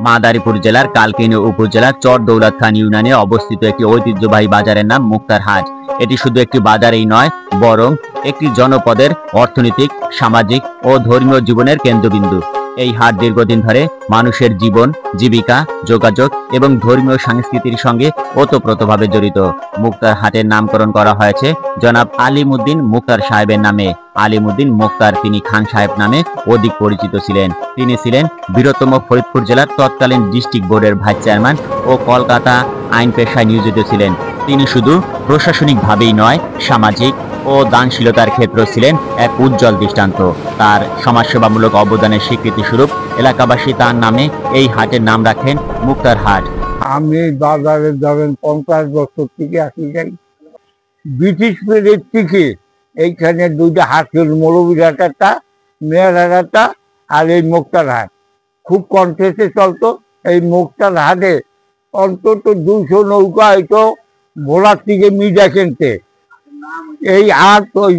মাদারীপুর জেলার কালকিনি উপজেলার চর দৌলত খান ইউনিয়নে অবস্থিত একটি ঐতিহ্যবাহী বাজারের নাম মুক্তার হাট। এটি শুধু একটি বাজারেই নয়, বরং একটি জনপদের অর্থনৈতিক, সামাজিক ও ধর্মীয় জীবনের কেন্দ্রবিন্দু। এই হাট দীর্ঘদিন ধরে মানুষের জীবন, জীবিকা, যোগাযোগ এবং ধর্মীয় সংস্কৃতির সঙ্গে ওতপ্রোতভাবে জড়িত। মুক্তার হাটের নামকরণ করা হয়েছে জনাব আলিমউদ্দিন মুক্তার সাহেবের নামে। আলিমউদ্দিন মুক্তার তিনি খান সাহেব নামে অধিক পরিচিত ছিলেন। তিনি ছিলেন বৃহত্তম ফরিদপুর জেলার তৎকালীন ডিস্ট্রিক্ট বোর্ডের ভাইস চেয়ারম্যান ও কলকাতা আইন পেশায় নিয়োজিত ছিলেন। তিনি শুধু প্রশাসনিকভাবেই নয়, সামাজিক ও দানশীলতার ক্ষেত্রে ছিলেন এক উজ্জ্বল দৃষ্টান্ত। তার সমাজসেবামূলক অবদানের স্বীকৃতি স্বরূপ এলাকাবাসী তার নামে এই হাটের নাম রাখেন মুক্তার হাট। আমি বাজারে যাবেন 50 বছর থেকে আসি যাই। ব্রিটিশ পিরিয়ড থেকে এইখানে দুইটা হাট ছিল, মৌলভীরহাট একটা, মেয়েরহাট আর এই মুক্তার হাট খুব কন্টেস্টে চলতো। এই মুক্তার হাটে অন্তত 200 নৌকা হয়তো ভোলার থেকে মিডিয়া কিনতে। এই হাট ওই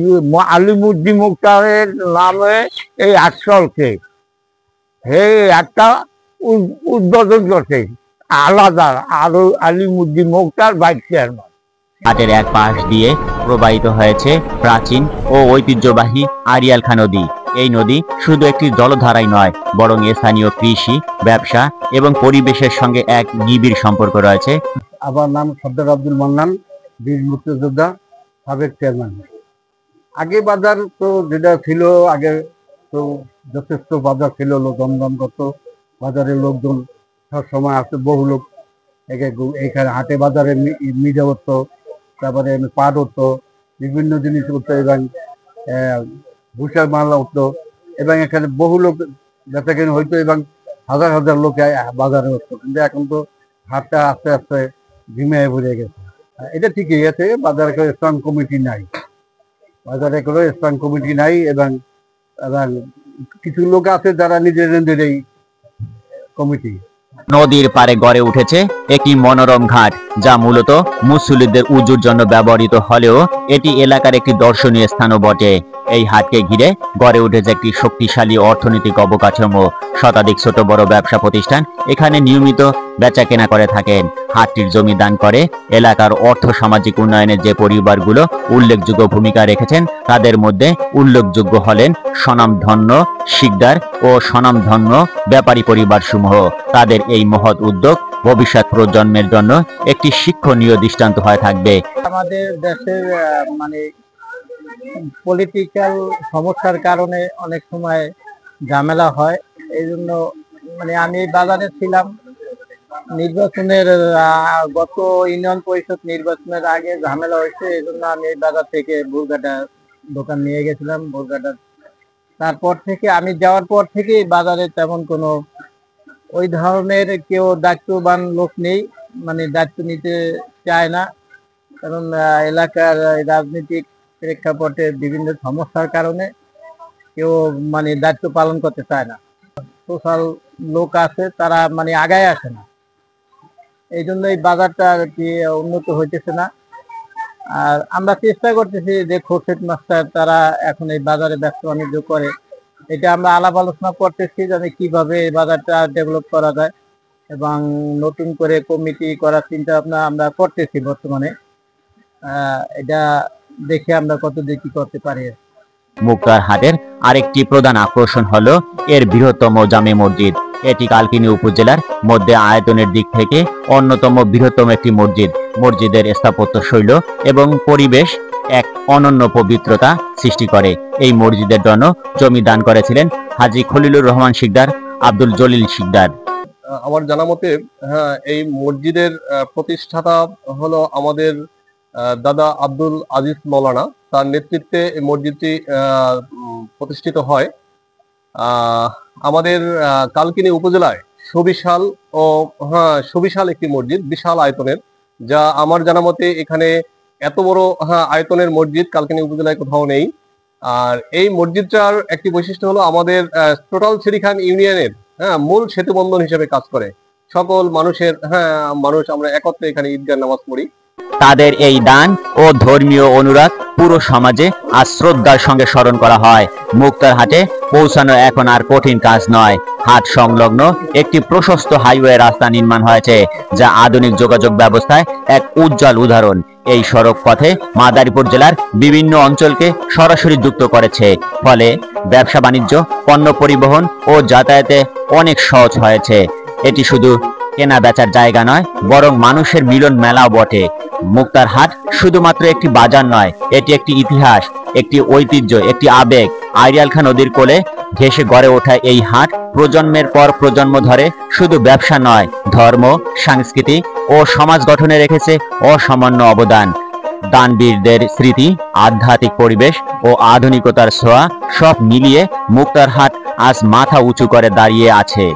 আলিমউদ্দিন মুক্তারের নামে এই হাট চলছে। হে একটা উদ্বোধন করছে আলাদা, আরো আলিমউদ্দিন মুক্তার ভাইস চেয়ারম্যান। হাটের এক পাশ দিয়ে প্রবাহিত হয়েছে প্রাচীন ও ঐতিহ্যবাহী আড়িয়াল খাঁ নদী। এই নদী শুধু একটি জলধারাই নয়, বরং স্থানীয় কৃষি, ব্যবসা এবং পরিবেশের সঙ্গে এক নিবিড় সম্পর্ক রয়েছে। আমার নাম সর্দার আব্দুল মান্নান, বীর মুক্তিযোদ্ধা, সাবেক চেয়ারম্যান। আগে বাজার তো যেটা ছিল, আগে তো যথেষ্ট বাজার ছিল, লোক দমদম করতো, বাজারের লোকজন সব সময় আসতো, বহু লোক এখানে হাটে বাজারে মিডিয়া করতো, তারপরে পাট হতো, বিভিন্ন জিনিস করতো এবং ভুষার মাল হতো, এবং এখানে বহু লোক বেচা কেনা হইতো এবং হাজার হাজার লোক বাজারে হতো। কিন্তু এখন তো হাটটা আস্তে আস্তে ঝিমিয়ে পড়ে গেছে। এটা ঠিকই আছে, বাজারে কোনো স্ট্রং কমিটি নাই, বাজারে কোনো স্ট্রং কমিটি নাই এবং কিছু লোক আছে যারা নিজেদের এই কমিটি। নদীর পারে গড়ে উঠেছে একটি মনোরম ঘাট, যা মূলত মুসল্লিদের উজুর জন্য ব্যবহৃত হলেও এটি এলাকার একটি দর্শনীয় স্থানও বটে। এই হাটকে ঘিরে গড়ে উঠেছে একটি শক্তিশালী অর্থনৈতিক অবকাঠামো। শতাধিক ছোট বড় ব্যবসা প্রতিষ্ঠান এখানে নিয়মিত বেচা কেনা করে থাকেন। হাটটির জমি দান করে এলাকার অর্থ সামাজিক উন্নয়নে যে পরিবারগুলো উল্লেখযোগ্য ভূমিকা রেখেছেন, তাদের মধ্যে উল্লেখযোগ্য হলেন স্বনামধন্য শিকদার ও স্বনামধন্য ব্যাপারী পরিবার সমূহ। তাদের এই মহৎ উদ্যোগ ভবিষ্যৎ প্রজন্মের জন্য একটি শিক্ষণীয় দৃষ্টান্ত হয়ে থাকবে। আমাদের দেশের পলিটিক্যাল সমস্যার কারণে অনেক সময় ঝামেলা হয়। এই জন্য আমি এই বাজারে ছিলাম নির্বাচনের গত ইউনিয়ন পরিষদ নির্বাচনের আগে ঝামেলা হয়েছে, এই জন্য আমি এই বাজার থেকে বুরগাটা দোকান নিয়ে গেছিলাম বুরগাটা। তারপর থেকে আমি যাওয়ার পর থেকে বাজারে তেমন কোনো ওই ধরনের কেউ দায়িত্ববান লোক নেই, দায়িত্ব নিতে চায় না, কারণ এলাকার রাজনৈতিক প্রেক্ষাপটে বিভিন্ন সমস্যার কারণে কেউ দায়িত্ব পালন করতে চায় না। সোশ্যাল লোক আছে, তারা আগায় আসে না, এই জন্য এই বাজারটা আর কি উন্নত হইতেছে না। আর আমরা চেষ্টা করতেছি যে খোরশেদ মাস্টার তারা এখন এই বাজারে ব্যবসা বাণিজ্য করে, এটা আমরা আলাপ আলোচনা করতেছি যে কিভাবে এই বাজারটা ডেভেলপ করা যায় এবং নতুন করে কমিটি করার চিন্তা ভাবনা আমরা করতেছি বর্তমানে। এটা দেখে আমরা কত কি করতে পারি। মুক্তার হাটের আরেকটি প্রধান আকর্ষণ হলো এর বৃহত্তম জামে মসজিদ। এটি কালকিনি উপজেলার মধ্যে আয়তনের দিক থেকে অন্যতম বৃহত্তম একটি মসজিদ। মসজিদের স্থাপত্য শৈলী এবং পরিবেশ এক অনন্য পবিত্রতা সৃষ্টি করে। এই মসজিদের জন্য জমি দান করেছিলেন হাজী খলিলুর রহমান শিকদার, আব্দুল জলিল শিকদার। আমার জানা মতে এই মসজিদের প্রতিষ্ঠাতা হলো আমাদের দাদা আব্দুল আজিজ মৌলানা, তার নেতৃত্বে এই মসজিদটি প্রতিষ্ঠিত হয়। আমাদের কালকিনি উপজেলায় সুবিশাল একটি মসজিদ, বিশাল আয়তনের, যা আমার জানা মতে এখানে এত বড় আয়তনের মসজিদ কালকিনি উপজেলায় কোথাও নেই। আর এই মসজিদটার একটি বৈশিষ্ট্য হলো আমাদের টোটাল শেরিখান ইউনিয়নের মূল সেতুবন্ধন হিসেবে কাজ করে। সকল মানুষ আমরা একত্রে এখানে ঈদগাহ নামাজ পড়ি। তাদের এই দান ও ধর্মীয় অনুরাগ পুরো সমাজে আর শ্রদ্ধার সঙ্গে স্মরণ করা হয়। মুক্তার হাটে পৌঁছানো এখন আর কঠিন কাজ নয়, হাট সংলগ্ন একটি প্রশস্ত হাইওয়ে রাস্তা নির্মাণ হয়েছে, যা আধুনিক যোগাযোগ ব্যবস্থায় এক উজ্জ্বল উদাহরণ। এই সড়ক পথে মাদারীপুর জেলার বিভিন্ন অঞ্চলকে সরাসরি যুক্ত করেছে, ফলে ব্যবসা বাণিজ্য, পণ্য পরিবহন ও যাতায়াতে অনেক সহজ হয়েছে। এটি শুধু কেনা বেচার জায়গা নয়, বরং মানুষের মিলন মেলাও বটে। মুক্তার হাট শুধুমাত্র একটি বাজার নয়, এটি একটি ইতিহাস, একটি ঐতিহ্য, একটি আবেগ। আড়িয়াল খাঁ নদীর কোলে ঘেঁষে গড়ে ওঠা এই হাট প্রজন্মের পর প্রজন্ম ধরে শুধু ব্যবসা নয়, ধর্ম, সংস্কৃতি ও সমাজ গঠনে রেখেছে অসামান্য অবদান। দানবীরদের স্মৃতি, আধ্যাত্মিক পরিবেশ ও আধুনিকতার ছোঁয়া সব মিলিয়ে মুক্তার হাট আজ মাথা উঁচু করে দাঁড়িয়ে আছে।